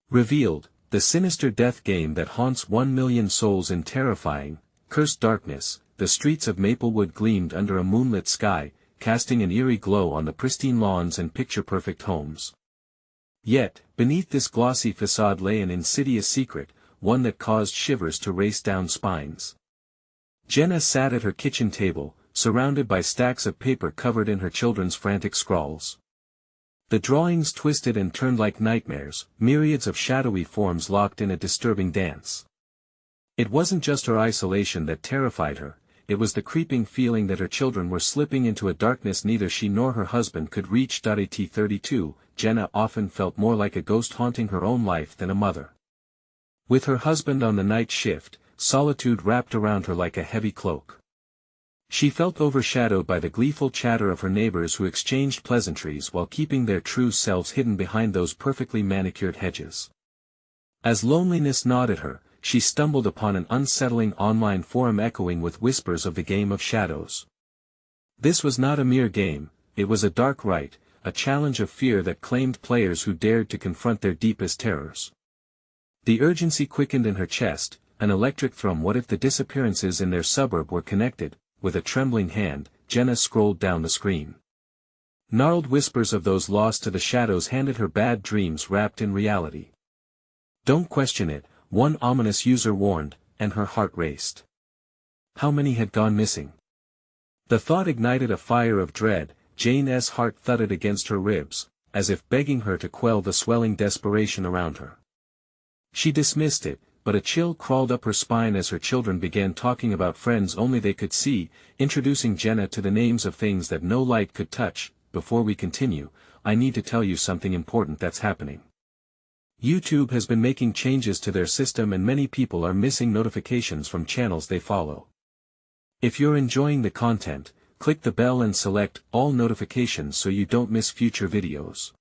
Revealed, the sinister death game that haunts 1 million souls in terrifying, cursed darkness. The streets of Maplewood gleamed under a moonlit sky, casting an eerie glow on the pristine lawns and picture-perfect homes. Yet, beneath this glossy facade lay an insidious secret, one that caused shivers to race down spines. Jenna sat at her kitchen table, surrounded by stacks of paper covered in her children's frantic scrawls. The drawings twisted and turned like nightmares, myriads of shadowy forms locked in a disturbing dance. It wasn't just her isolation that terrified her, it was the creeping feeling that her children were slipping into a darkness neither she nor her husband could reach. At 32, Jenna often felt more like a ghost haunting her own life than a mother. With her husband on the night shift, solitude wrapped around her like a heavy cloak. She felt overshadowed by the gleeful chatter of her neighbors who exchanged pleasantries while keeping their true selves hidden behind those perfectly manicured hedges. As loneliness gnawed at her, she stumbled upon an unsettling online forum echoing with whispers of the game of shadows. This was not a mere game, it was a dark rite, a challenge of fear that claimed players who dared to confront their deepest terrors. The urgency quickened in her chest, an electric thrum. What if the disappearances in their suburb were connected? With a trembling hand, Jenna scrolled down the screen. Gnarled whispers of those lost to the shadows handed her bad dreams wrapped in reality. Don't question it, one ominous user warned, and her heart raced. How many had gone missing? The thought ignited a fire of dread. Jane's heart thudded against her ribs, as if begging her to quell the swelling desperation around her. She dismissed it, but a chill crawled up her spine as her children began talking about friends only they could see, introducing Jenna to the names of things that no light could touch. Before we continue, I need to tell you something important that's happening. YouTube has been making changes to their system and many people are missing notifications from channels they follow. If you're enjoying the content, click the bell and select all notifications so you don't miss future videos.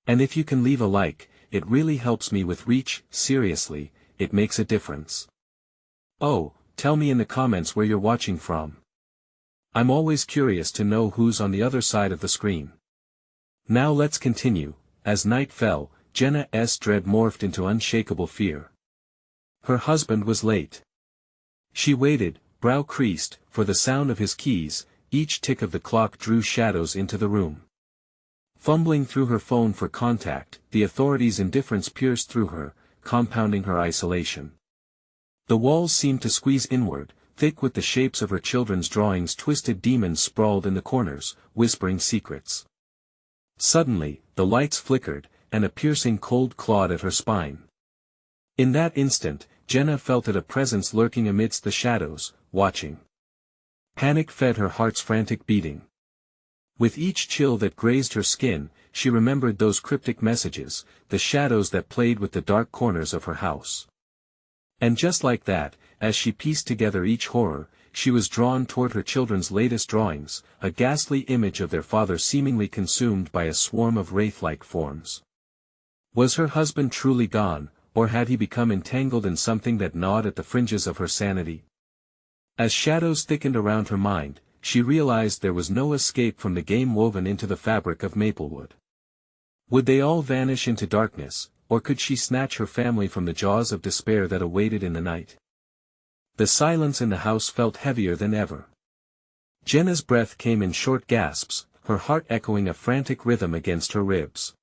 And if you can leave a like, it really helps me with reach. Seriously, it makes a difference. Oh, tell me in the comments where you're watching from. I'm always curious to know who's on the other side of the screen. Now let's continue. As night fell, Jenna's dread morphed into unshakable fear. Her husband was late. She waited, brow creased, for the sound of his keys. Each tick of the clock drew shadows into the room. Fumbling through her phone for contact, the authorities' indifference pierced through her, compounding her isolation. The walls seemed to squeeze inward, thick with the shapes of her children's drawings. Twisted demons sprawled in the corners, whispering secrets. Suddenly, the lights flickered, and a piercing cold clawed at her spine. In that instant, Jenna felt a presence lurking amidst the shadows, watching. Panic fed her heart's frantic beating. With each chill that grazed her skin, she remembered those cryptic messages, the shadows that played with the dark corners of her house. And just like that, as she pieced together each horror, she was drawn toward her children's latest drawings, a ghastly image of their father seemingly consumed by a swarm of wraith-like forms. Was her husband truly gone, or had he become entangled in something that gnawed at the fringes of her sanity? As shadows thickened around her mind, she realized there was no escape from the game woven into the fabric of Maplewood. Would they all vanish into darkness, or could she snatch her family from the jaws of despair that awaited in the night? The silence in the house felt heavier than ever. Jenna's breath came in short gasps, her heart echoing a frantic rhythm against her ribs.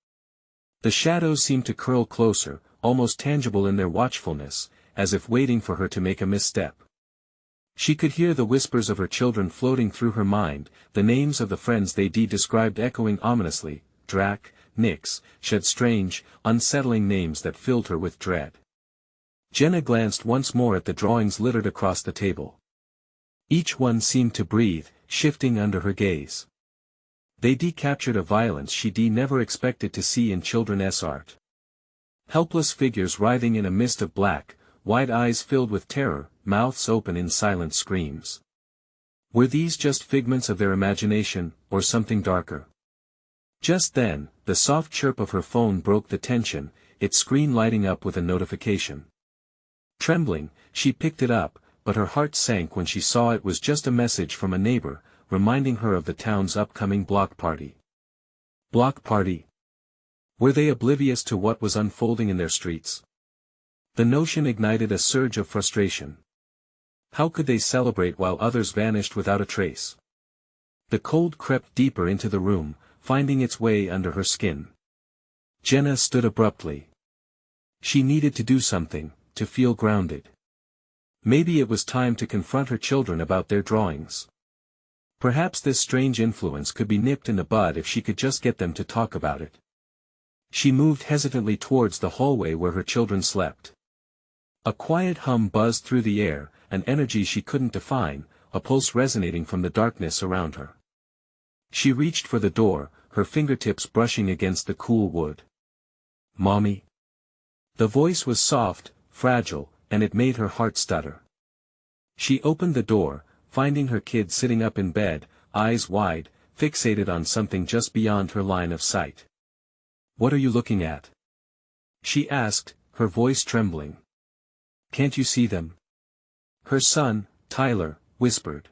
The shadows seemed to curl closer, almost tangible in their watchfulness, as if waiting for her to make a misstep. She could hear the whispers of her children floating through her mind, the names of the friends they described echoing ominously, Drac, Nyx, shed strange, unsettling names that filled her with dread. Jenna glanced once more at the drawings littered across the table. Each one seemed to breathe, shifting under her gaze. They captured a violence she never expected to see in children's art. Helpless figures writhing in a mist of black, wide eyes filled with terror, mouths open in silent screams. Were these just figments of their imagination, or something darker? Just then, the soft chirp of her phone broke the tension, its screen lighting up with a notification. Trembling, she picked it up, but her heart sank when she saw it was just a message from a neighbor, reminding her of the town's upcoming block party. Block party? Were they oblivious to what was unfolding in their streets? The notion ignited a surge of frustration. How could they celebrate while others vanished without a trace? The cold crept deeper into the room, finding its way under her skin. Jenna stood abruptly. She needed to do something, to feel grounded. Maybe it was time to confront her children about their drawings. Perhaps this strange influence could be nipped in the bud if she could just get them to talk about it. She moved hesitantly towards the hallway where her children slept. A quiet hum buzzed through the air, an energy she couldn't define, a pulse resonating from the darkness around her. She reached for the door, her fingertips brushing against the cool wood. "Mommy?" The voice was soft, fragile, and it made her heart stutter. She opened the door, finding her kid sitting up in bed, eyes wide, fixated on something just beyond her line of sight. "What are you looking at?" she asked, her voice trembling. "Can't you see them?" Her son, Tyler, whispered.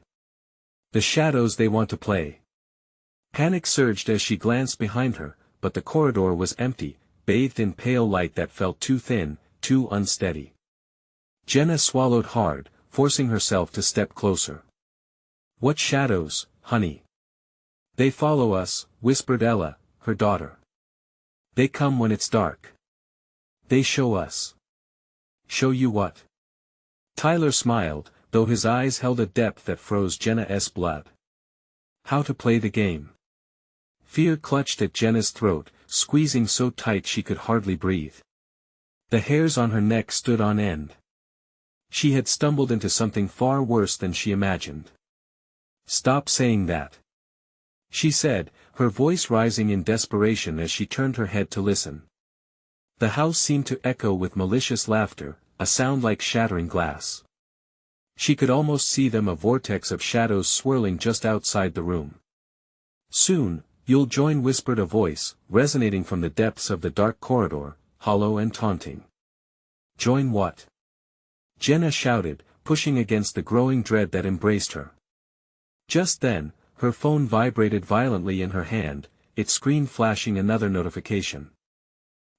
"The shadows, they want to play." Panic surged as she glanced behind her, but the corridor was empty, bathed in pale light that felt too thin, too unsteady. Jenna swallowed hard, forcing herself to step closer. "What shadows, honey?" "They follow us," whispered Ella, her daughter. "They come when it's dark. They show us." "Show you what?" Tyler smiled, though his eyes held a depth that froze Jenna's blood. "How to play the game." Fear clutched at Jenna's throat, squeezing so tight she could hardly breathe. The hairs on her neck stood on end. She had stumbled into something far worse than she imagined. "Stop saying that," she said, her voice rising in desperation as she turned her head to listen. The house seemed to echo with malicious laughter, a sound like shattering glass. She could almost see them, a vortex of shadows swirling just outside the room. "Soon, you'll join," whispered a voice, resonating from the depths of the dark corridor, hollow and taunting. "Join what?" Jenna shouted, pushing against the growing dread that embraced her. Just then, her phone vibrated violently in her hand, its screen flashing another notification.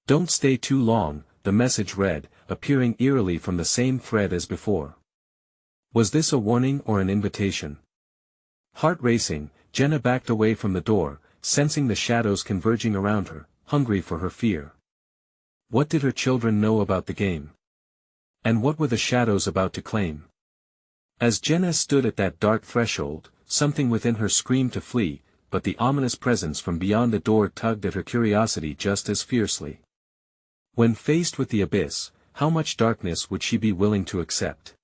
"Don't stay too long," the message read, appearing eerily from the same thread as before. Was this a warning or an invitation? Heart racing, Jenna backed away from the door, sensing the shadows converging around her, hungry for her fear. What did her children know about the game? And what were the shadows about to claim? As Jenna stood at that dark threshold, something within her screamed to flee, but the ominous presence from beyond the door tugged at her curiosity just as fiercely. When faced with the abyss, how much darkness would she be willing to accept?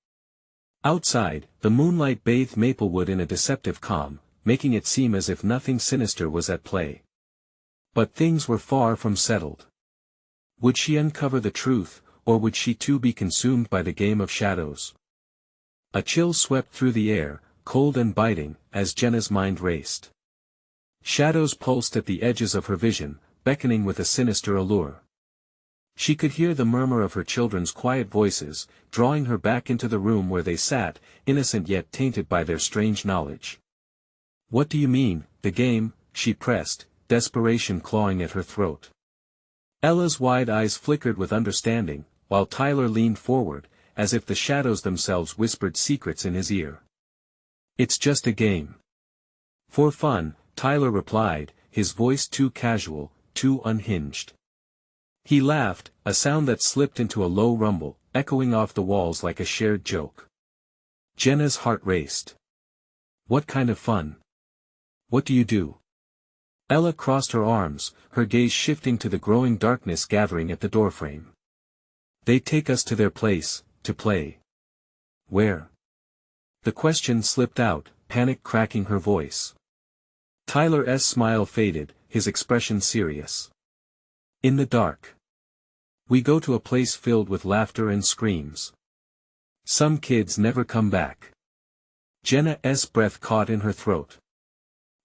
Outside, the moonlight bathed Maplewood in a deceptive calm, making it seem as if nothing sinister was at play. But things were far from settled. Would she uncover the truth, or would she too be consumed by the game of shadows? A chill swept through the air, cold and biting, as Jenna's mind raced. Shadows pulsed at the edges of her vision, beckoning with a sinister allure. She could hear the murmur of her children's quiet voices, drawing her back into the room where they sat, innocent yet tainted by their strange knowledge. "What do you mean, the game?" she pressed, desperation clawing at her throat. Ella's wide eyes flickered with understanding, while Tyler leaned forward, as if the shadows themselves whispered secrets in his ear. "It's just a game." "For fun," Tyler replied, his voice too casual, too unhinged. He laughed, a sound that slipped into a low rumble, echoing off the walls like a shared joke. Jenna's heart raced. "What kind of fun? What do you do?" Ella crossed her arms, her gaze shifting to the growing darkness gathering at the doorframe. "They take us to their place, to play." "Where?" The question slipped out, panic cracking her voice. Tyler's smile faded, his expression serious. "In the dark. We go to a place filled with laughter and screams. Some kids never come back." Jenna's breath caught in her throat.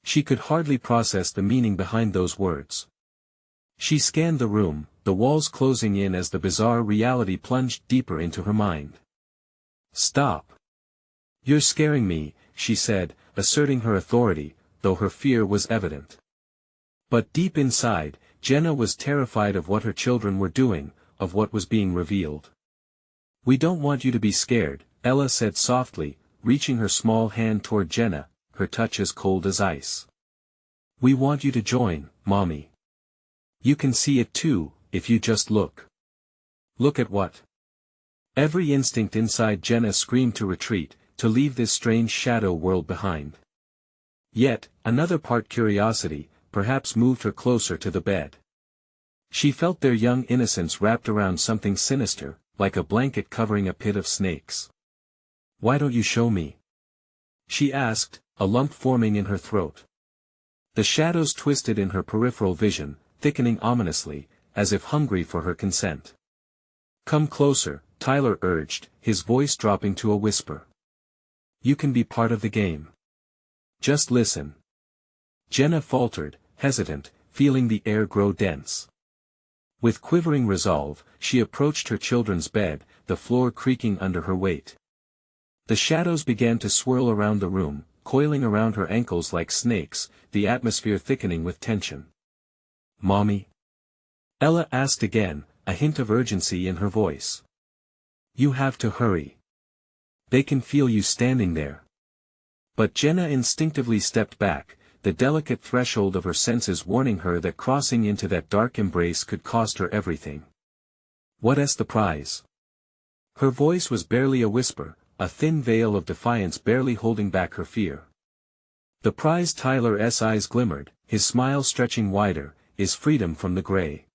She could hardly process the meaning behind those words. She scanned the room, the walls closing in as the bizarre reality plunged deeper into her mind. "Stop. You're scaring me," she said, asserting her authority, though her fear was evident. But deep inside, Jenna was terrified of what her children were doing, of what was being revealed. "We don't want you to be scared," Ella said softly, reaching her small hand toward Jenna, her touch as cold as ice. "We want you to join, Mommy. You can see it too, if you just look." "Look at what?" Every instinct inside Jenna screamed to retreat, to leave this strange shadow world behind. Yet, another part curiosity, perhaps moved her closer to the bed. She felt their young innocence wrapped around something sinister, like a blanket covering a pit of snakes. "Why don't you show me?" she asked, a lump forming in her throat. The shadows twisted in her peripheral vision, thickening ominously, as if hungry for her consent. "Come closer," Tyler urged, his voice dropping to a whisper. "You can be part of the game. Just listen." Jenna faltered, hesitant, feeling the air grow dense. With quivering resolve, she approached her children's bed, the floor creaking under her weight. The shadows began to swirl around the room, coiling around her ankles like snakes, the atmosphere thickening with tension. "Mommy?" Ella asked again, a hint of urgency in her voice. "You have to hurry. They can feel you standing there." But Jenna instinctively stepped back, the delicate threshold of her senses warning her that crossing into that dark embrace could cost her everything. "What's the prize?" Her voice was barely a whisper, a thin veil of defiance barely holding back her fear. "The prize," Tyler's eyes glimmered, his smile stretching wider, "is freedom from the gray.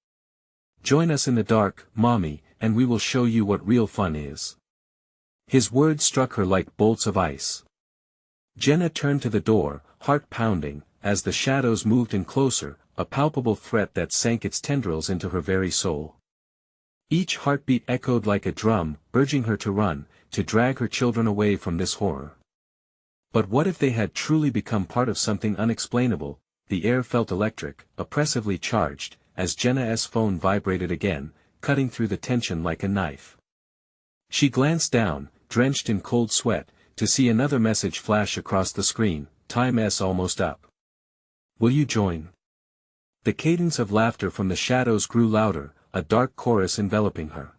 Join us in the dark, Mommy, and we will show you what real fun is." His words struck her like bolts of ice. Jenna turned to the door, heart pounding, as the shadows moved in closer, a palpable threat that sank its tendrils into her very soul. Each heartbeat echoed like a drum, urging her to run, to drag her children away from this horror. But what if they had truly become part of something unexplainable? The air felt electric, oppressively charged, as Jenna's phone vibrated again, cutting through the tension like a knife. She glanced down, drenched in cold sweat, to see another message flash across the screen. "Time's almost up. Will you join?" The cadence of laughter from the shadows grew louder, a dark chorus enveloping her.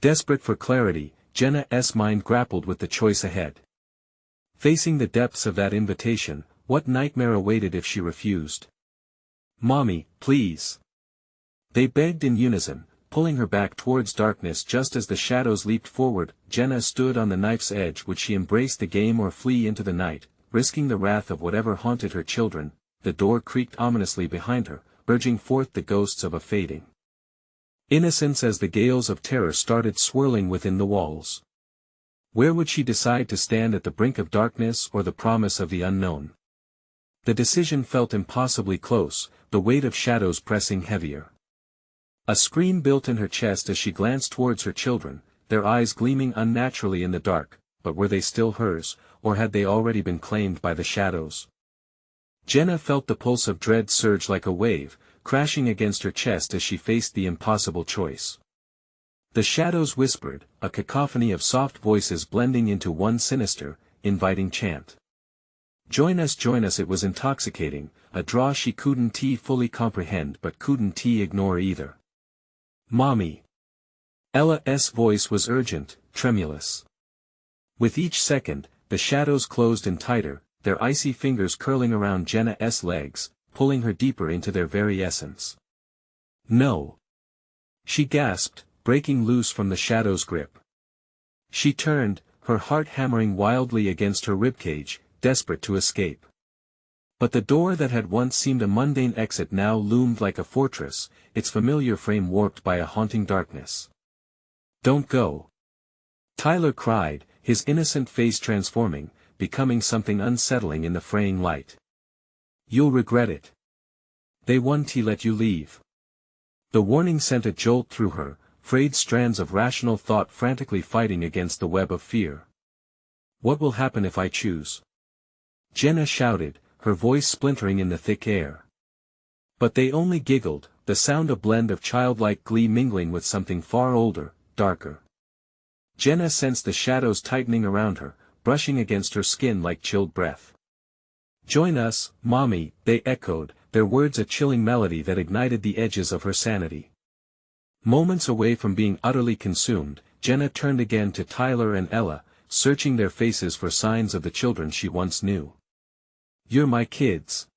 Desperate for clarity, Jenna's mind grappled with the choice ahead. Facing the depths of that invitation, what nightmare awaited if she refused? "Mommy, please!" they begged in unison, pulling her back towards darkness just as the shadows leaped forward. Jenna stood on the knife's edge. Would she embrace the game or flee into the night, risking the wrath of whatever haunted her children? The door creaked ominously behind her, urging forth the ghosts of a fading innocence as the gales of terror started swirling within the walls. Where would she decide to stand, at the brink of darkness or the promise of the unknown? The decision felt impossibly close, the weight of shadows pressing heavier. A scream built in her chest as she glanced towards her children, their eyes gleaming unnaturally in the dark, but were they still hers, or had they already been claimed by the shadows? Jenna felt the pulse of dread surge like a wave, crashing against her chest as she faced the impossible choice. The shadows whispered, a cacophony of soft voices blending into one sinister, inviting chant. Join us, join us." It was intoxicating, a draw she couldn't fully comprehend but couldn't ignore either. "Mommy!" Ella's voice was urgent, tremulous. With each second, the shadows closed in tighter, their icy fingers curling around Jenna's legs, pulling her deeper into their very essence. "No!" she gasped, breaking loose from the shadow's grip. She turned, her heart hammering wildly against her ribcage, desperate to escape. But the door that had once seemed a mundane exit now loomed like a fortress, its familiar frame warped by a haunting darkness. "Don't go!" Tyler cried, his innocent face transforming, becoming something unsettling in the fraying light. "You'll regret it. They won't let you leave." The warning sent a jolt through her, frayed strands of rational thought frantically fighting against the web of fear. "What will happen if I choose?" Jenna shouted, her voice splintering in the thick air. But they only giggled, the sound a blend of childlike glee mingling with something far older, darker. Jenna sensed the shadows tightening around her, brushing against her skin like chilled breath. "Join us, Mommy," they echoed, their words a chilling melody that ignited the edges of her sanity. Moments away from being utterly consumed, Jenna turned again to Tyler and Ella, searching their faces for signs of the children she once knew. "You're my kids.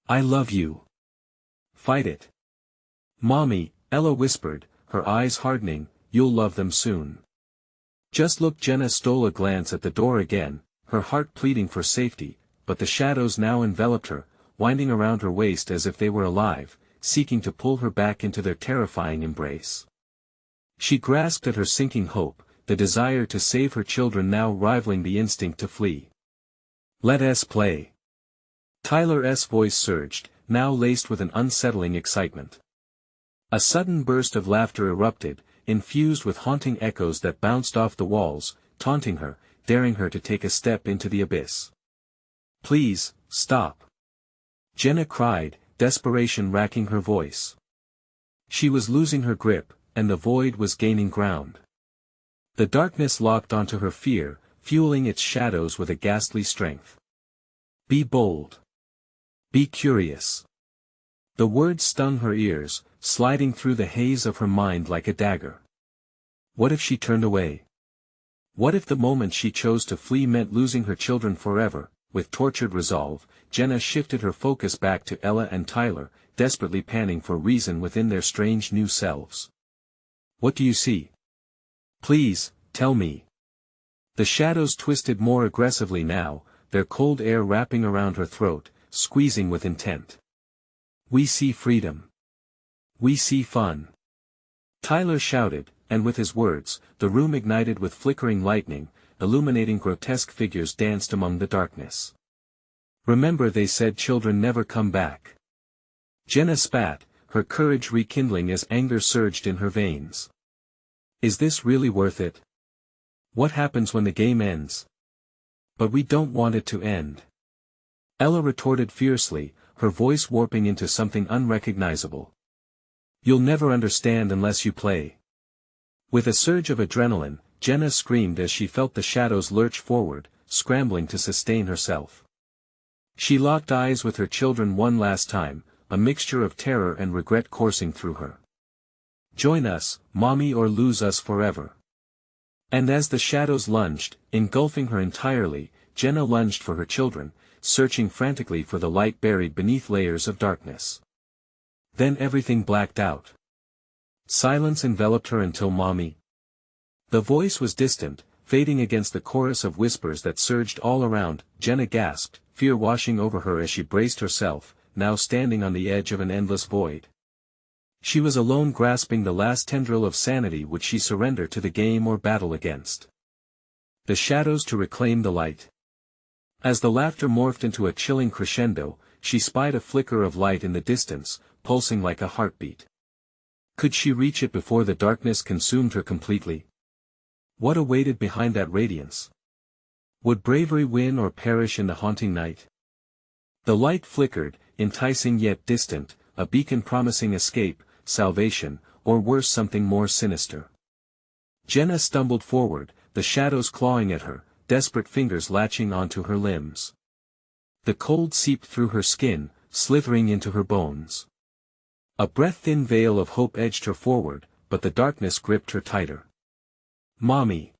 I love you. Fight it." "Mommy," Ella whispered, her eyes hardening, "you'll love them soon." "Just look." Jenna stole a glance at the door again, her heart pleading for safety, but the shadows now enveloped her, winding around her waist as if they were alive, seeking to pull her back into their terrifying embrace. She grasped at her sinking hope, the desire to save her children now rivaling the instinct to flee. "Let us play." Tyler's voice surged, now laced with an unsettling excitement. A sudden burst of laughter erupted, infused with haunting echoes that bounced off the walls, taunting her, daring her to take a step into the abyss. "Please, stop!" Jenna cried, desperation racking her voice. She was losing her grip, and the void was gaining ground. The darkness locked onto her fear, fueling its shadows with a ghastly strength. "Be bold. Be curious." The words stung her ears, sliding through the haze of her mind like a dagger. What if she turned away? What if the moment she chose to flee meant losing her children forever? With tortured resolve, Jenna shifted her focus back to Ella and Tyler, desperately panning for reason within their strange new selves. "What do you see? Please, tell me." The shadows twisted more aggressively now, their cold air wrapping around her throat, squeezing with intent. "We see freedom. We see fun." Tyler shouted, and with his words, the room ignited with flickering lightning, illuminating grotesque figures danced among the darkness. "Remember they said children never come back." Jenna spat, her courage rekindling as anger surged in her veins. "Is this really worth it? What happens when the game ends?" "But we don't want it to end." Ella retorted fiercely, her voice warping into something unrecognizable. "You'll never understand unless you play." With a surge of adrenaline, Jenna screamed as she felt the shadows lurch forward, scrambling to sustain herself. She locked eyes with her children one last time, a mixture of terror and regret coursing through her. "Join us, Mommy, or lose us forever." And as the shadows lunged, engulfing her entirely, Jenna lunged for her children, searching frantically for the light buried beneath layers of darkness. Then everything blacked out. Silence enveloped her until Mommy. The voice was distant, fading against the chorus of whispers that surged all around. Jenna gasped, fear washing over her as she braced herself, now standing on the edge of an endless void. She was alone, grasping the last tendril of sanity. Would she surrender to the game or battle against the shadows to reclaim the light? As the laughter morphed into a chilling crescendo, she spied a flicker of light in the distance, pulsing like a heartbeat. Could she reach it before the darkness consumed her completely? What awaited behind that radiance? Would bravery win or perish in the haunting night? The light flickered, enticing yet distant, a beacon promising escape, salvation, or worse, something more sinister. Jenna stumbled forward, the shadows clawing at her, desperate fingers latching onto her limbs. The cold seeped through her skin, slithering into her bones. A breath-thin veil of hope edged her forward, but the darkness gripped her tighter. "Mommy!"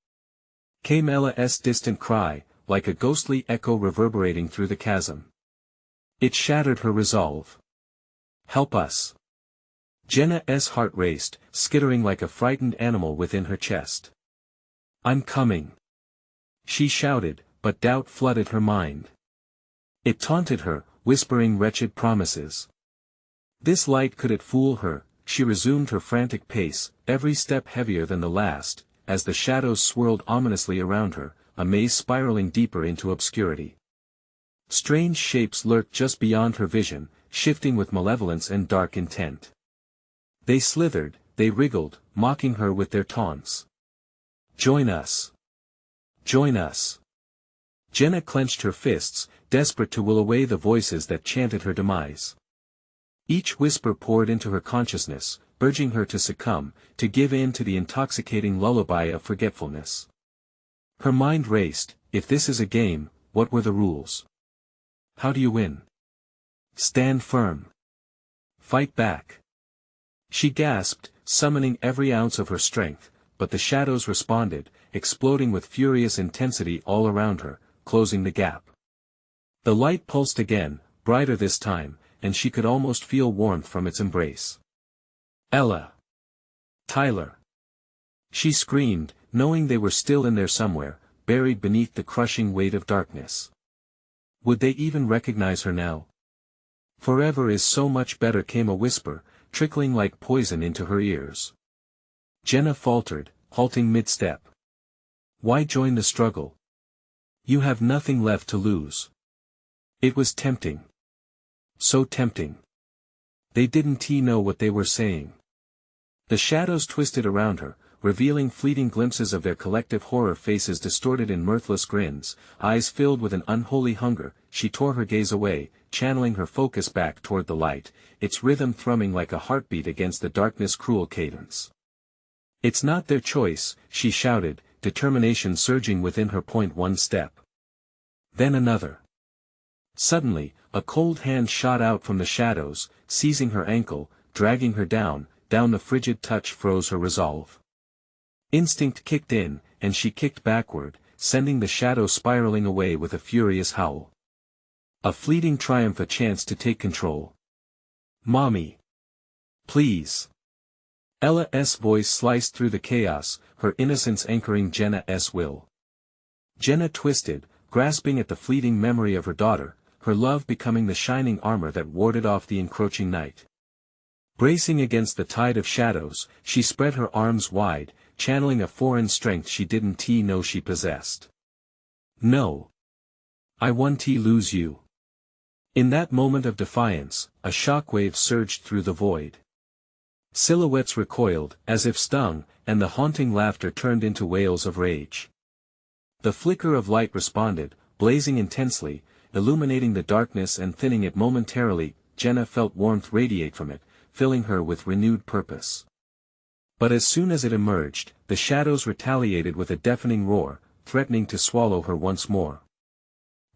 came Ella's distant cry, like a ghostly echo reverberating through the chasm. It shattered her resolve. "Help us!" Jenna's heart raced, skittering like a frightened animal within her chest. "I'm coming!" she shouted, but doubt flooded her mind. It taunted her, whispering wretched promises. This light, could it fool her? She resumed her frantic pace, every step heavier than the last, as the shadows swirled ominously around her, a maze spiraling deeper into obscurity. Strange shapes lurked just beyond her vision, shifting with malevolence and dark intent. They slithered, they wriggled, mocking her with their taunts. "Join us! Join us!" Jenna clenched her fists, desperate to will away the voices that chanted her demise. Each whisper poured into her consciousness, urging her to succumb, to give in to the intoxicating lullaby of forgetfulness. Her mind raced. If this is a game, what were the rules? How do you win? Stand firm. Fight back. She gasped, summoning every ounce of her strength, but the shadows responded, exploding with furious intensity all around her, closing the gap. The light pulsed again, brighter this time, and she could almost feel warmth from its embrace. Ella! Tyler! She screamed, knowing they were still in there somewhere, buried beneath the crushing weight of darkness. Would they even recognize her now? Forever is so much better, came a whisper, trickling like poison into her ears. Jenna faltered, halting mid-step. Why join the struggle? You have nothing left to lose. It was tempting. So tempting. They didn't know what they were saying. The shadows twisted around her, revealing fleeting glimpses of their collective horror, faces distorted in mirthless grins, eyes filled with an unholy hunger. She tore her gaze away, channeling her focus back toward the light, its rhythm thrumming like a heartbeat against the darkness' cruel cadence. It's not their choice, she shouted, determination surging within her. One step. Then another. Suddenly, a cold hand shot out from the shadows, seizing her ankle, dragging her down. The frigid touch froze her resolve. Instinct kicked in, and she kicked backward, sending the shadow spiraling away with a furious howl. A fleeting triumph, a chance to take control. Mommy! Please! Ella's voice sliced through the chaos, her innocence anchoring Jenna's will. Jenna twisted, grasping at the fleeting memory of her daughter, her love becoming the shining armor that warded off the encroaching night. Bracing against the tide of shadows, she spread her arms wide, channeling a foreign strength she didn't know she possessed. No. I won't lose you. In that moment of defiance, a shockwave surged through the void. Silhouettes recoiled, as if stung, and the haunting laughter turned into wails of rage. The flicker of light responded, blazing intensely, illuminating the darkness and thinning it momentarily. Jenna felt warmth radiate from it, filling her with renewed purpose. But as soon as it emerged, the shadows retaliated with a deafening roar, threatening to swallow her once more.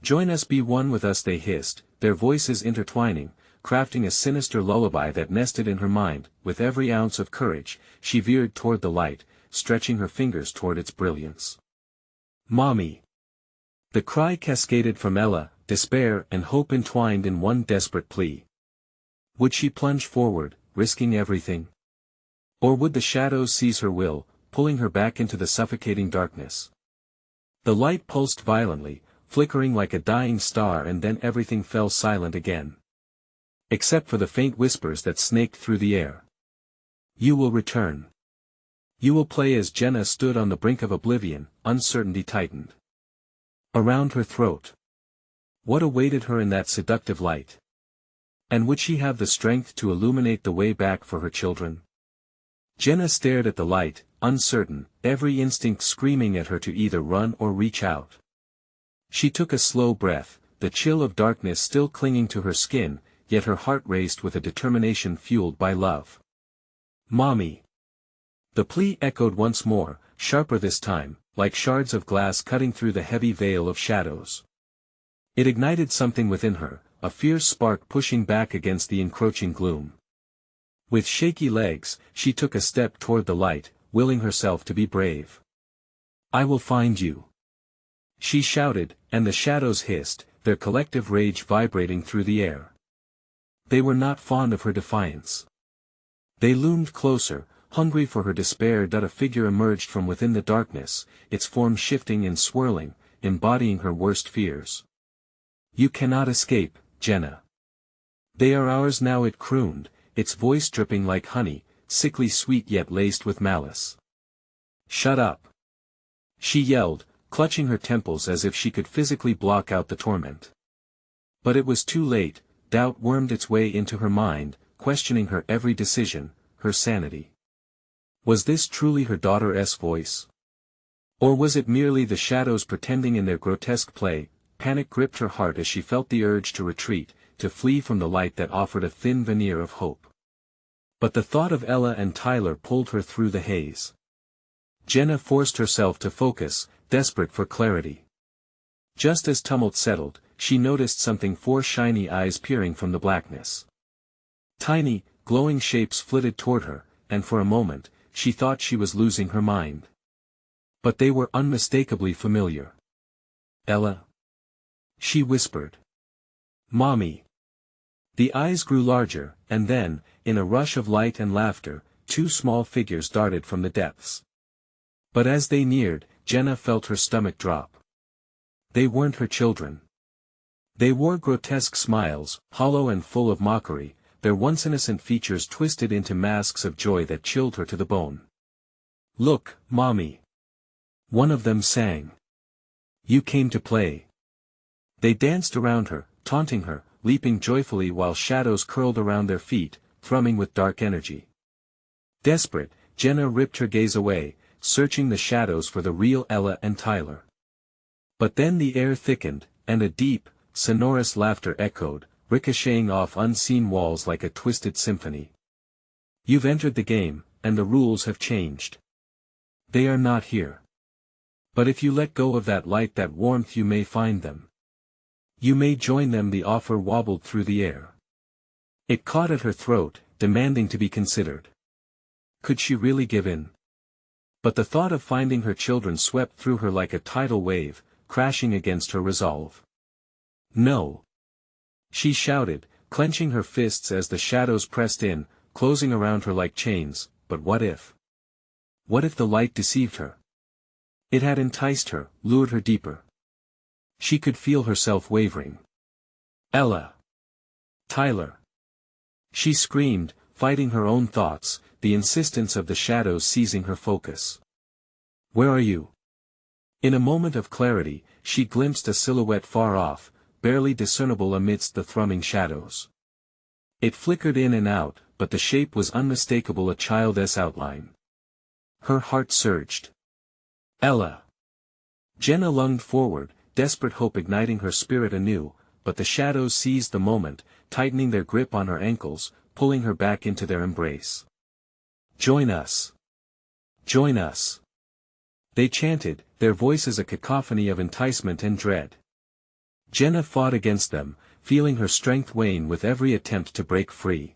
Join us, be one with us, they hissed, their voices intertwining, crafting a sinister lullaby that nested in her mind. With every ounce of courage, she veered toward the light, stretching her fingers toward its brilliance. Mommy! The cry cascaded from Ella, despair and hope entwined in one desperate plea. Would she plunge forward, risking everything? Or would the shadows seize her will, pulling her back into the suffocating darkness? The light pulsed violently, flickering like a dying star, and then everything fell silent again. Except for the faint whispers that snaked through the air. You will return. You will play. As Jenna stood on the brink of oblivion, uncertainty tightened around her throat. What awaited her in that seductive light? And would she have the strength to illuminate the way back for her children? Jenna stared at the light, uncertain, every instinct screaming at her to either run or reach out. She took a slow breath, the chill of darkness still clinging to her skin, yet her heart raced with a determination fueled by love. Mommy! The plea echoed once more, sharper this time, like shards of glass cutting through the heavy veil of shadows. It ignited something within her, a fierce spark pushing back against the encroaching gloom. With shaky legs, she took a step toward the light, willing herself to be brave. I will find you. She shouted, and the shadows hissed, their collective rage vibrating through the air. They were not fond of her defiance. They loomed closer, hungry for her despair. A figure emerged from within the darkness, its form shifting and swirling, embodying her worst fears. You cannot escape, Jenna. They are ours now, it crooned, its voice dripping like honey, sickly sweet yet laced with malice. Shut up! She yelled, clutching her temples as if she could physically block out the torment. But it was too late. Doubt wormed its way into her mind, questioning her every decision, her sanity. Was this truly her daughter's voice? Or was it merely the shadows pretending in their grotesque play? Panic gripped her heart as she felt the urge to retreat, to flee from the light that offered a thin veneer of hope. But the thought of Ella and Tyler pulled her through the haze. Jenna forced herself to focus, desperate for clarity. Just as tumult settled, she noticed something, four shiny eyes peering from the blackness. Tiny, glowing shapes flitted toward her, and for a moment, she thought she was losing her mind. But they were unmistakably familiar. "Ella?" she whispered. "Mommy." The eyes grew larger, and then, in a rush of light and laughter, two small figures darted from the depths. But as they neared, Jenna felt her stomach drop. They weren't her children. They wore grotesque smiles, hollow and full of mockery, their once innocent features twisted into masks of joy that chilled her to the bone. "Look, Mommy," one of them sang. "You came to play." They danced around her, taunting her, leaping joyfully while shadows curled around their feet, thrumming with dark energy. Desperate, Jenna ripped her gaze away, searching the shadows for the real Ella and Tyler. But then the air thickened, and a deep, sonorous laughter echoed, ricocheting off unseen walls like a twisted symphony. "You've entered the game, and the rules have changed. They are not here. But if you let go of that light, that warmth, you may find them. You may join them." The offer wobbled through the air. It caught at her throat, demanding to be considered. Could she really give in? But the thought of finding her children swept through her like a tidal wave, crashing against her resolve. "No!" she shouted, clenching her fists as the shadows pressed in, closing around her like chains. But what if? What if the light deceived her? It had enticed her, lured her deeper. She could feel herself wavering. "Ella! Tyler!" she screamed, fighting her own thoughts, the insistence of the shadows seizing her focus. "Where are you?" In a moment of clarity, she glimpsed a silhouette far off, barely discernible amidst the thrumming shadows. It flickered in and out, but the shape was unmistakable, a child's outline. Her heart surged. "Ella!" Jenna lunged forward, desperate hope igniting her spirit anew, but the shadows seized the moment, tightening their grip on her ankles, pulling her back into their embrace. "Join us! Join us!" they chanted, their voices a cacophony of enticement and dread. Jenna fought against them, feeling her strength wane with every attempt to break free.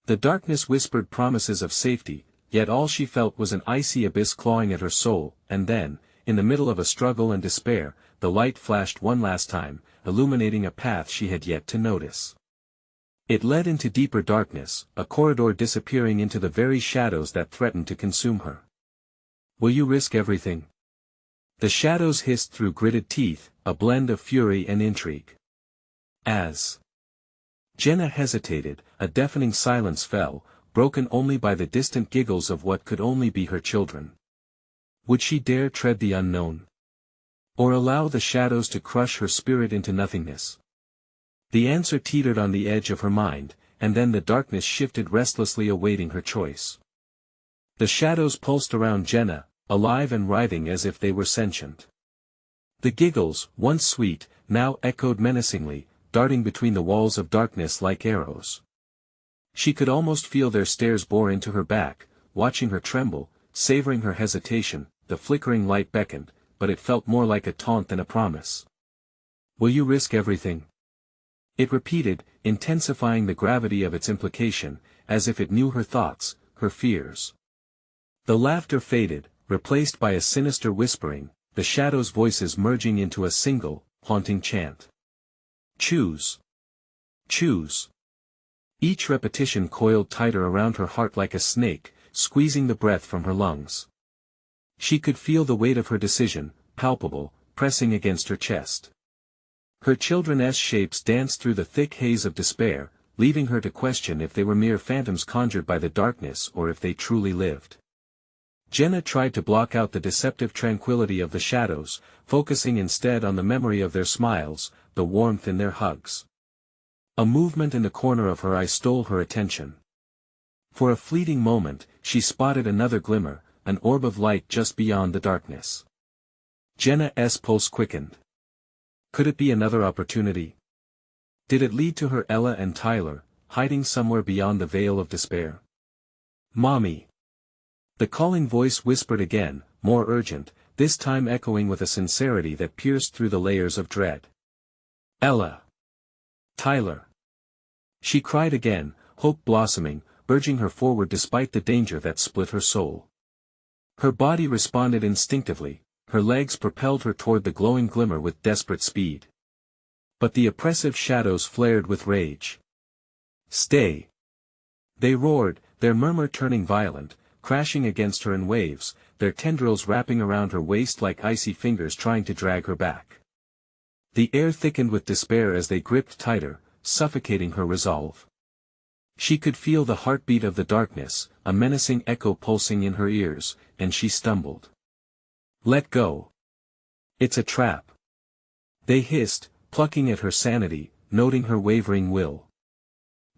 The darkness whispered promises of safety, yet all she felt was an icy abyss clawing at her soul, and then, in the middle of a struggle and despair, the light flashed one last time, illuminating a path she had yet to notice. It led into deeper darkness, a corridor disappearing into the very shadows that threatened to consume her. "Will you risk everything?" The shadows hissed through gritted teeth, a blend of fury and intrigue. As Jenna hesitated, a deafening silence fell, broken only by the distant giggles of what could only be her children. Would she dare tread the unknown? Or allow the shadows to crush her spirit into nothingness? The answer teetered on the edge of her mind, and then the darkness shifted restlessly, awaiting her choice. The shadows pulsed around Jenna, alive and writhing as if they were sentient. The giggles, once sweet, now echoed menacingly, darting between the walls of darkness like arrows. She could almost feel their stares bore into her back, watching her tremble, savoring her hesitation. The flickering light beckoned, but it felt more like a taunt than a promise. "Will you risk everything?" it repeated, intensifying the gravity of its implication, as if it knew her thoughts, her fears. The laughter faded, replaced by a sinister whispering, the shadows' voices merging into a single, haunting chant. "Choose! Choose!" Each repetition coiled tighter around her heart like a snake, squeezing the breath from her lungs. She could feel the weight of her decision, palpable, pressing against her chest. Her children's shapes danced through the thick haze of despair, leaving her to question if they were mere phantoms conjured by the darkness or if they truly lived. Jenna tried to block out the deceptive tranquility of the shadows, focusing instead on the memory of their smiles, the warmth in their hugs. A movement in the corner of her eye stole her attention. For a fleeting moment, she spotted another glimmer, an orb of light just beyond the darkness. Jenna's pulse quickened. Could it be another opportunity? Did it lead to her Ella and Tyler, hiding somewhere beyond the veil of despair? "Mommy!" The calling voice whispered again, more urgent, this time echoing with a sincerity that pierced through the layers of dread. Ella! Tyler! She cried again, hope blossoming, urging her forward despite the danger that split her soul. Her body responded instinctively, her legs propelled her toward the glowing glimmer with desperate speed. But the oppressive shadows flared with rage. Stay! They roared, their murmur turning violent, crashing against her in waves, their tendrils wrapping around her waist like icy fingers trying to drag her back. The air thickened with despair as they gripped tighter, suffocating her resolve. She could feel the heartbeat of the darkness, a menacing echo pulsing in her ears, and she stumbled. Let go! It's a trap! They hissed, plucking at her sanity, noting her wavering will.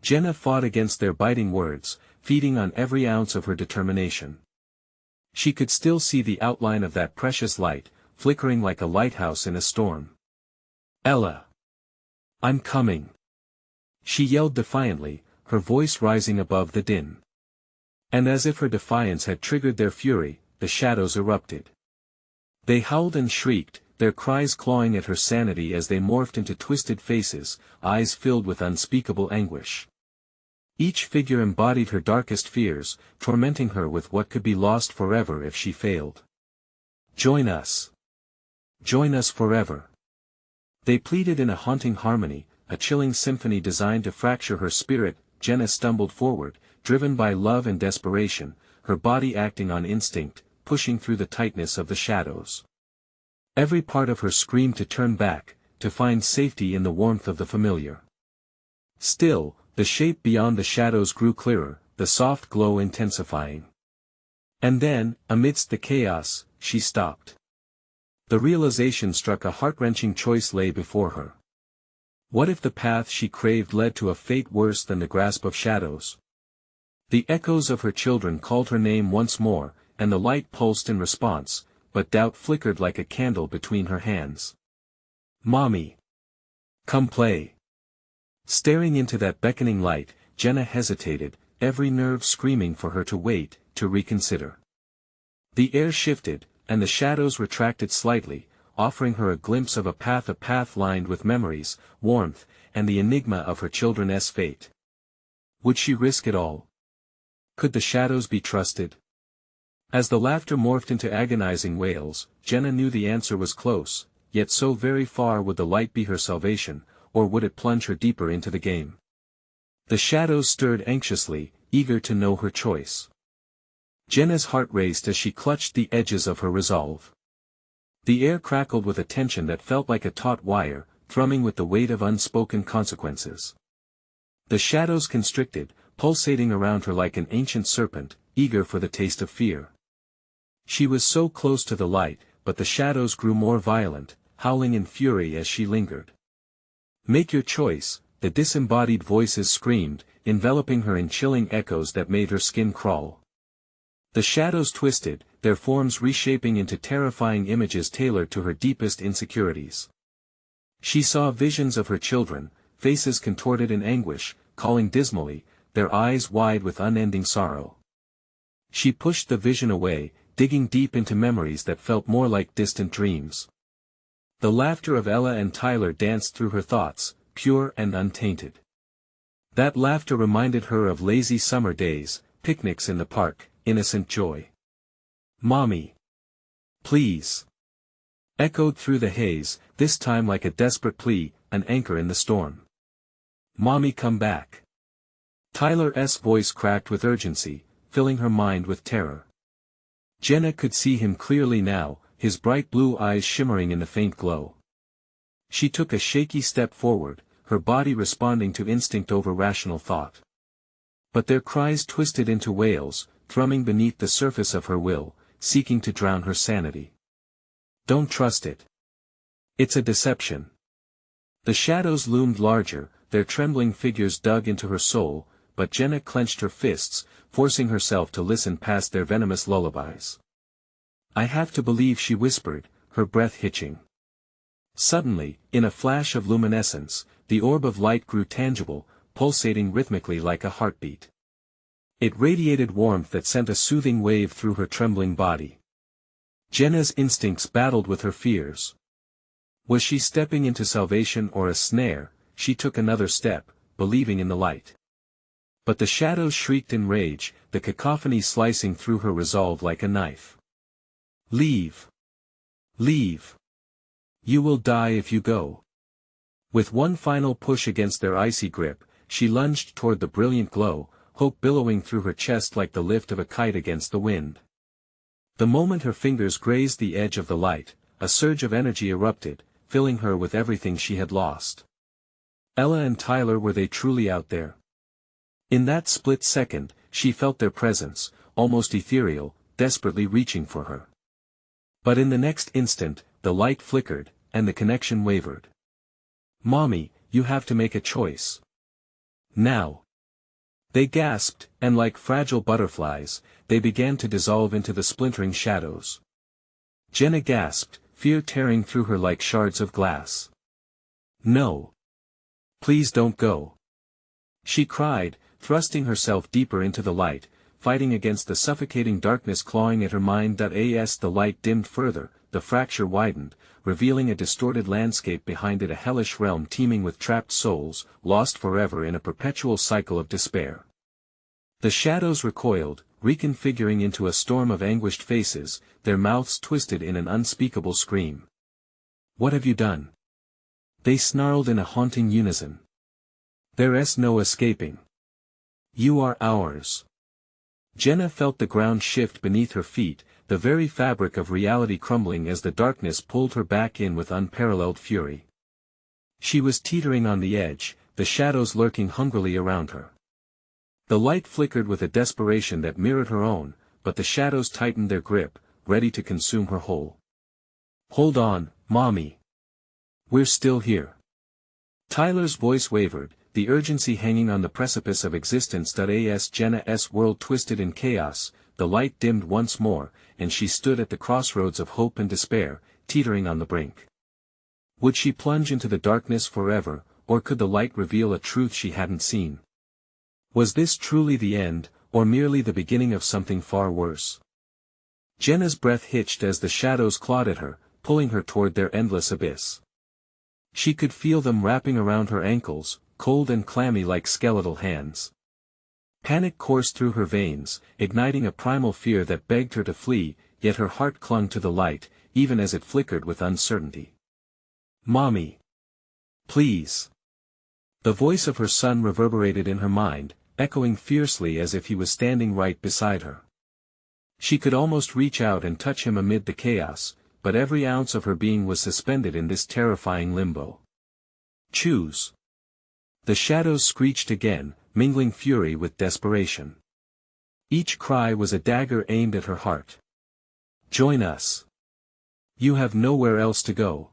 Jenna fought against their biting words, feeding on every ounce of her determination. She could still see the outline of that precious light, flickering like a lighthouse in a storm. Ella! I'm coming! She yelled defiantly, her voice rising above the din. And as if her defiance had triggered their fury, the shadows erupted. They howled and shrieked, their cries clawing at her sanity as they morphed into twisted faces, eyes filled with unspeakable anguish. Each figure embodied her darkest fears, tormenting her with what could be lost forever if she failed. Join us! Join us forever! They pleaded in a haunting harmony, a chilling symphony designed to fracture her spirit. Jenna stumbled forward, driven by love and desperation, her body acting on instinct, pushing through the tightness of the shadows. Every part of her screamed to turn back, to find safety in the warmth of the familiar. Still, the shape beyond the shadows grew clearer, the soft glow intensifying. And then, amidst the chaos, she stopped. The realization struck a heart-wrenching choice lay before her. What if the path she craved led to a fate worse than the grasp of shadows? The echoes of her children called her name once more, and the light pulsed in response, but doubt flickered like a candle between her hands. Mommy! Come play! Staring into that beckoning light, Jenna hesitated, every nerve screaming for her to wait, to reconsider. The air shifted, and the shadows retracted slightly, offering her a glimpse of a path lined with memories, warmth, and the enigma of her children's fate. Would she risk it all? Could the shadows be trusted? As the laughter morphed into agonizing wails, Jenna knew the answer was close, yet so very far would the light be her salvation, or would it plunge her deeper into the game? The shadows stirred anxiously, eager to know her choice. Jenna's heart raced as she clutched the edges of her resolve. The air crackled with a tension that felt like a taut wire, thrumming with the weight of unspoken consequences. The shadows constricted, pulsating around her like an ancient serpent, eager for the taste of fear. She was so close to the light, but the shadows grew more violent, howling in fury as she lingered. Make your choice, the disembodied voices screamed, enveloping her in chilling echoes that made her skin crawl. The shadows twisted, their forms reshaping into terrifying images tailored to her deepest insecurities. She saw visions of her children, faces contorted in anguish, calling dismally, their eyes wide with unending sorrow. She pushed the vision away, digging deep into memories that felt more like distant dreams. The laughter of Ella and Tyler danced through her thoughts, pure and untainted. That laughter reminded her of lazy summer days, picnics in the park, innocent joy. Mommy! Please! Echoed through the haze, this time like a desperate plea, an anchor in the storm. Mommy, come back! Tyler's voice cracked with urgency, filling her mind with terror. Jenna could see him clearly now, his bright blue eyes shimmering in the faint glow. She took a shaky step forward, her body responding to instinct over rational thought. But their cries twisted into wails, thrumming beneath the surface of her will, seeking to drown her sanity. Don't trust it. It's a deception. The shadows loomed larger, their trembling figures dug into her soul, but Jenna clenched her fists, forcing herself to listen past their venomous lullabies. I have to believe, she whispered, her breath hitching. Suddenly, in a flash of luminescence, the orb of light grew tangible, pulsating rhythmically like a heartbeat. It radiated warmth that sent a soothing wave through her trembling body. Jenna's instincts battled with her fears. Was she stepping into salvation or a snare? She took another step, believing in the light. But the shadows shrieked in rage, the cacophony slicing through her resolve like a knife. Leave! Leave! You will die if you go. With one final push against their icy grip, she lunged toward the brilliant glow, hope billowing through her chest like the lift of a kite against the wind. The moment her fingers grazed the edge of the light, a surge of energy erupted, filling her with everything she had lost. Ella and Tyler, were they truly out there? In that split second, she felt their presence, almost ethereal, desperately reaching for her. But in the next instant, the light flickered, and the connection wavered. Mommy, you have to make a choice. Now. They gasped, and like fragile butterflies, they began to dissolve into the splintering shadows. Jenna gasped, fear tearing through her like shards of glass. No. Please don't go. She cried, thrusting herself deeper into the light, fighting against the suffocating darkness clawing at her mind. As the light dimmed further, the fracture widened, revealing a distorted landscape behind it, a hellish realm teeming with trapped souls, lost forever in a perpetual cycle of despair. The shadows recoiled, reconfiguring into a storm of anguished faces, their mouths twisted in an unspeakable scream. What have you done? They snarled in a haunting unison. There's no escaping. You are ours. Jenna felt the ground shift beneath her feet, the very fabric of reality crumbling as the darkness pulled her back in with unparalleled fury. She was teetering on the edge, the shadows lurking hungrily around her. The light flickered with a desperation that mirrored her own, but the shadows tightened their grip, ready to consume her whole. Hold on, Mommy. We're still here. Tyler's voice wavered, the urgency hanging on the precipice of existence. As Jenna's world twisted in chaos, the light dimmed once more, and she stood at the crossroads of hope and despair, teetering on the brink. Would she plunge into the darkness forever, or could the light reveal a truth she hadn't seen? Was this truly the end, or merely the beginning of something far worse? Jenna's breath hitched as the shadows clawed at her, pulling her toward their endless abyss. She could feel them wrapping around her ankles, cold and clammy like skeletal hands. Panic coursed through her veins, igniting a primal fear that begged her to flee, yet her heart clung to the light, even as it flickered with uncertainty. Mommy! Please! The voice of her son reverberated in her mind, echoing fiercely as if he was standing right beside her. She could almost reach out and touch him amid the chaos, but every ounce of her being was suspended in this terrifying limbo. Choose. The shadows screeched again, mingling fury with desperation. Each cry was a dagger aimed at her heart. Join us. You have nowhere else to go.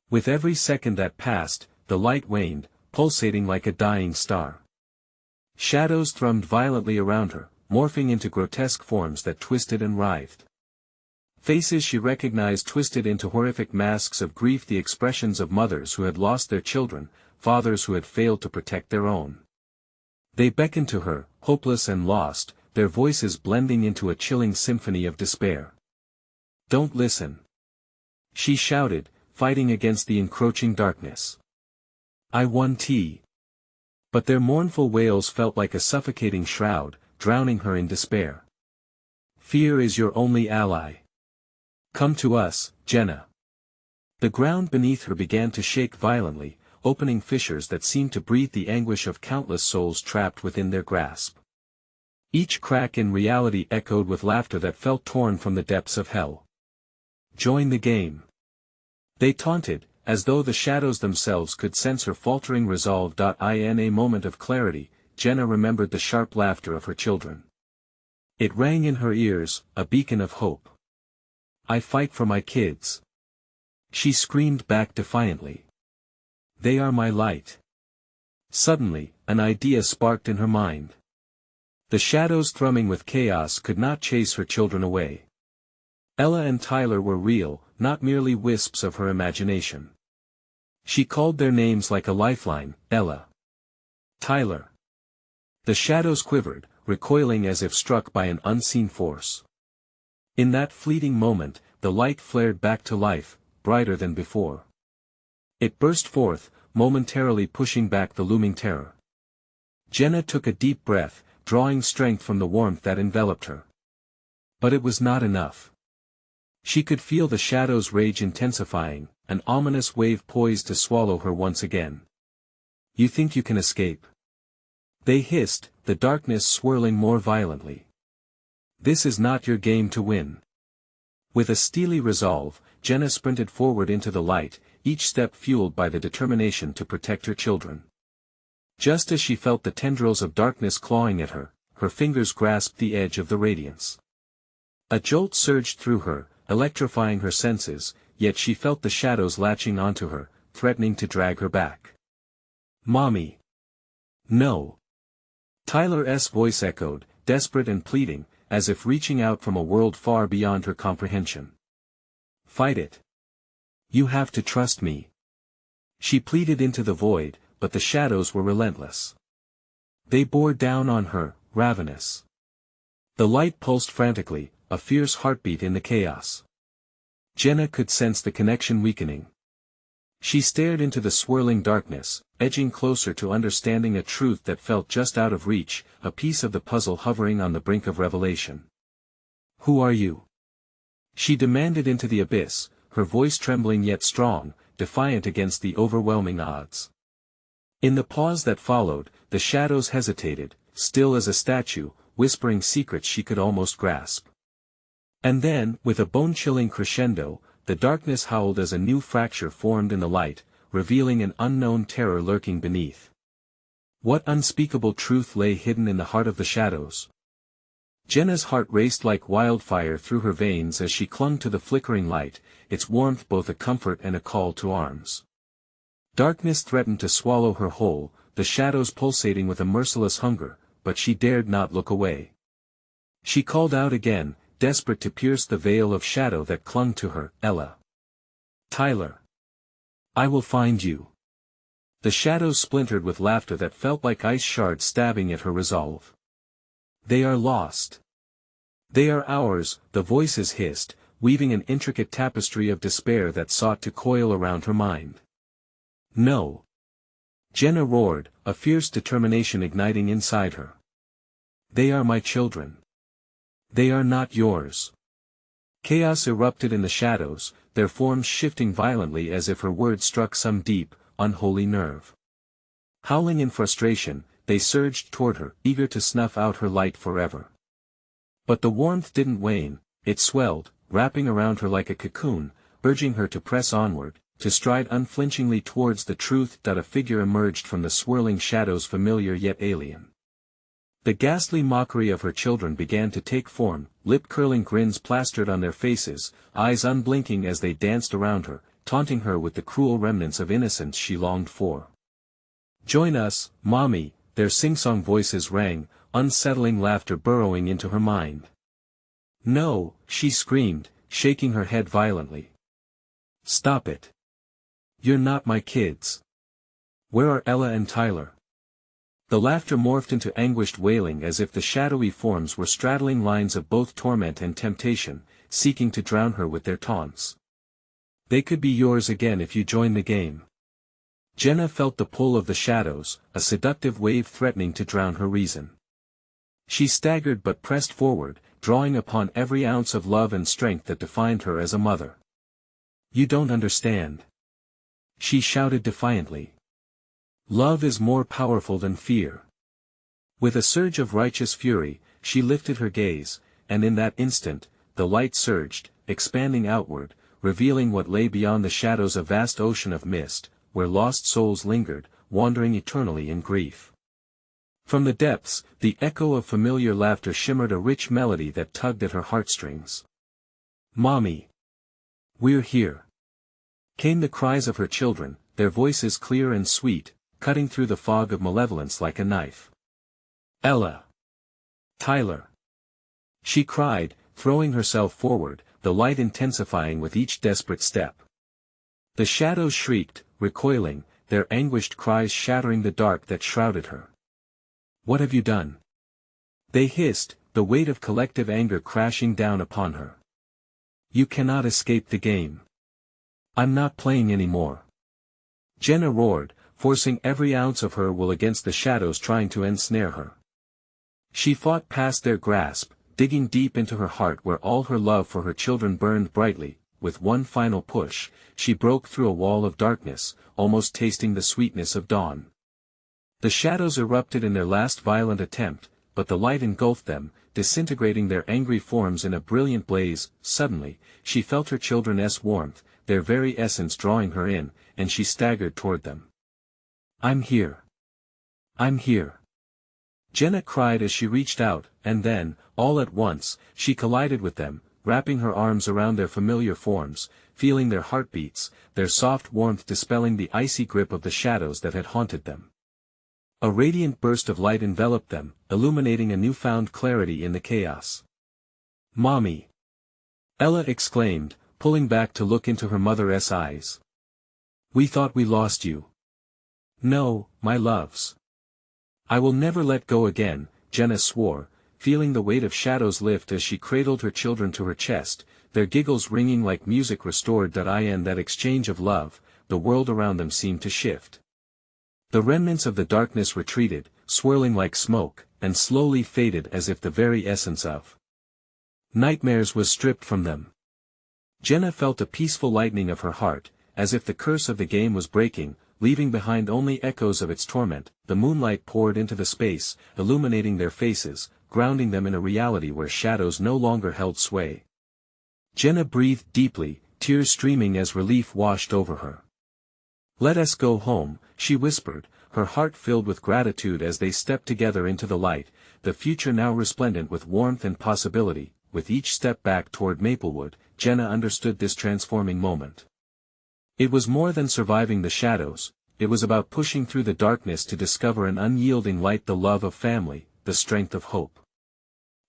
With every second that passed, the light waned, pulsating like a dying star. Shadows thrummed violently around her, morphing into grotesque forms that twisted and writhed. Faces she recognized twisted into horrific masks of grief, the expressions of mothers who had lost their children, fathers who had failed to protect their own. They beckoned to her, hopeless and lost, their voices blending into a chilling symphony of despair. Don't listen. She shouted, fighting against the encroaching darkness. I want tea. But their mournful wails felt like a suffocating shroud, drowning her in despair. Fear is your only ally. Come to us, Jenna. The ground beneath her began to shake violently, opening fissures that seemed to breathe the anguish of countless souls trapped within their grasp. Each crack in reality echoed with laughter that felt torn from the depths of hell. Join the game. They taunted, as though the shadows themselves could sense her faltering resolve. In a moment of clarity, Jenna remembered the sharp laughter of her children. It rang in her ears, a beacon of hope. I fight for my kids. She screamed back defiantly. They are my light. Suddenly, an idea sparked in her mind. The shadows thrumming with chaos could not chase her children away. Ella and Tyler were real, not merely wisps of her imagination. She called their names like a lifeline, Ella. Tyler. The shadows quivered, recoiling as if struck by an unseen force. In that fleeting moment, the light flared back to life, brighter than before. It burst forth, momentarily pushing back the looming terror. Jenna took a deep breath, drawing strength from the warmth that enveloped her. But it was not enough. She could feel the shadow's rage intensifying, an ominous wave poised to swallow her once again. "You think you can escape?" they hissed, the darkness swirling more violently. "This is not your game to win." With a steely resolve, Jenna sprinted forward into the light, each step fueled by the determination to protect her children. Just as she felt the tendrils of darkness clawing at her, her fingers grasped the edge of the radiance. A jolt surged through her, electrifying her senses, yet she felt the shadows latching onto her, threatening to drag her back. "Mommy! No!" Tyler's voice echoed, desperate and pleading, as if reaching out from a world far beyond her comprehension. "Fight it. You have to trust me." She pleaded into the void, but the shadows were relentless. They bore down on her, ravenous. The light pulsed frantically, a fierce heartbeat in the chaos. Jenna could sense the connection weakening. She stared into the swirling darkness, edging closer to understanding a truth that felt just out of reach, a piece of the puzzle hovering on the brink of revelation. "Who are you?" she demanded into the abyss, her voice trembling yet strong, defiant against the overwhelming odds. In the pause that followed, the shadows hesitated, still as a statue, whispering secrets she could almost grasp. And then, with a bone-chilling crescendo, the darkness howled as a new fracture formed in the light, revealing an unknown terror lurking beneath. What unspeakable truth lay hidden in the heart of the shadows? Jenna's heart raced like wildfire through her veins as she clung to the flickering light, its warmth both a comfort and a call to arms. Darkness threatened to swallow her whole, the shadows pulsating with a merciless hunger, but she dared not look away. She called out again, desperate to pierce the veil of shadow that clung to her, "Ella! Tyler! I will find you!" The shadows splintered with laughter that felt like ice shards stabbing at her resolve. "They are lost. They are ours," the voices hissed, weaving an intricate tapestry of despair that sought to coil around her mind. "No!" Jenna roared, a fierce determination igniting inside her. "They are my children. They are not yours." Chaos erupted in the shadows, their forms shifting violently as if her words struck some deep, unholy nerve. Howling in frustration, they surged toward her, eager to snuff out her light forever. But the warmth didn't wane, it swelled, wrapping around her like a cocoon, urging her to press onward, to stride unflinchingly towards the truth that a figure emerged from the swirling shadows, familiar yet alien. The ghastly mockery of her children began to take form, lip-curling grins plastered on their faces, eyes unblinking as they danced around her, taunting her with the cruel remnants of innocence she longed for. "Join us, Mommy," their sing-song voices rang, unsettling laughter burrowing into her mind. "No," she screamed, shaking her head violently. "Stop it. You're not my kids. Where are Ella and Tyler?" The laughter morphed into anguished wailing as if the shadowy forms were straddling lines of both torment and temptation, seeking to drown her with their taunts. "They could be yours again if you join the game." Jenna felt the pull of the shadows, a seductive wave threatening to drown her reason. She staggered but pressed forward, drawing upon every ounce of love and strength that defined her as a mother. "You don't understand," she shouted defiantly. "Love is more powerful than fear." With a surge of righteous fury, she lifted her gaze, and in that instant, the light surged, expanding outward, revealing what lay beyond the shadows, a vast ocean of mist, where lost souls lingered, wandering eternally in grief. From the depths, the echo of familiar laughter shimmered, a rich melody that tugged at her heartstrings. "Mommy! We're here!" came the cries of her children, their voices clear and sweet, cutting through the fog of malevolence like a knife. "Ella! Tyler!" she cried, throwing herself forward, the light intensifying with each desperate step. The shadows shrieked, recoiling, their anguished cries shattering the dark that shrouded her. "What have you done?" they hissed, the weight of collective anger crashing down upon her. "You cannot escape the game. I'm not playing anymore." Jenna roared, forcing every ounce of her will against the shadows trying to ensnare her. She fought past their grasp, digging deep into her heart where all her love for her children burned brightly. With one final push, she broke through a wall of darkness, almost tasting the sweetness of dawn. The shadows erupted in their last violent attempt, but the light engulfed them, disintegrating their angry forms in a brilliant blaze. Suddenly, she felt her children's warmth, their very essence drawing her in, and she staggered toward them. "I'm here. I'm here," Jenna cried as she reached out, and then, all at once, she collided with them, wrapping her arms around their familiar forms, feeling their heartbeats, their soft warmth dispelling the icy grip of the shadows that had haunted them. A radiant burst of light enveloped them, illuminating a newfound clarity in the chaos. "Mommy!" Ella exclaimed, pulling back to look into her mother's eyes. "We thought we lost you." "No, my loves. I will never let go again," Jenna swore, feeling the weight of shadows lift as she cradled her children to her chest, their giggles ringing like music restored that exchange of love. The world around them seemed to shift. The remnants of the darkness retreated, swirling like smoke, and slowly faded as if the very essence of nightmares was stripped from them. Jenna felt a peaceful lightening of her heart, as if the curse of the game was breaking, leaving behind only echoes of its torment. The moonlight poured into the space, illuminating their faces, grounding them in a reality where shadows no longer held sway. Jenna breathed deeply, tears streaming as relief washed over her. "Let us go home," she whispered, her heart filled with gratitude as they stepped together into the light, the future now resplendent with warmth and possibility. With each step back toward Maplewood, Jenna understood this transforming moment. It was more than surviving the shadows, it was about pushing through the darkness to discover an unyielding light, the love of family, the strength of hope.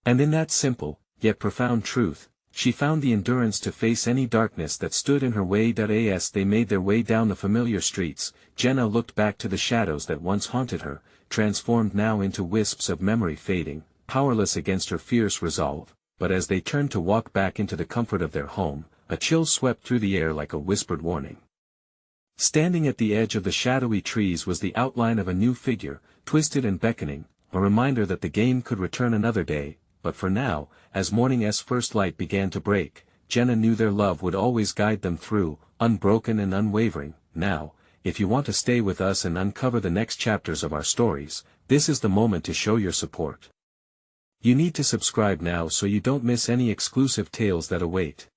And in that simple, yet profound truth, she found the endurance to face any darkness that stood in her way. As they made their way down the familiar streets, Jenna looked back to the shadows that once haunted her, transformed now into wisps of memory fading, powerless against her fierce resolve. But as they turned to walk back into the comfort of their home, a chill swept through the air like a whispered warning. Standing at the edge of the shadowy trees was the outline of a new figure, twisted and beckoning, a reminder that the game could return another day. But for now, as morning's first light began to break, Jenna knew their love would always guide them through, unbroken and unwavering. Now, if you want to stay with us and uncover the next chapters of our stories, this is the moment to show your support. You need to subscribe now so you don't miss any exclusive tales that await.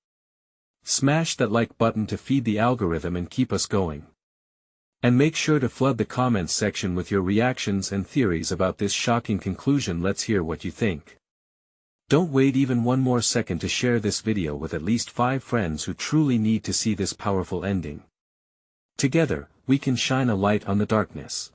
Smash that like button to feed the algorithm and keep us going. And make sure to flood the comments section with your reactions and theories about this shocking conclusion. Let's hear what you think. Don't wait even one more second to share this video with at least 5 friends who truly need to see this powerful ending. Together, we can shine a light on the darkness.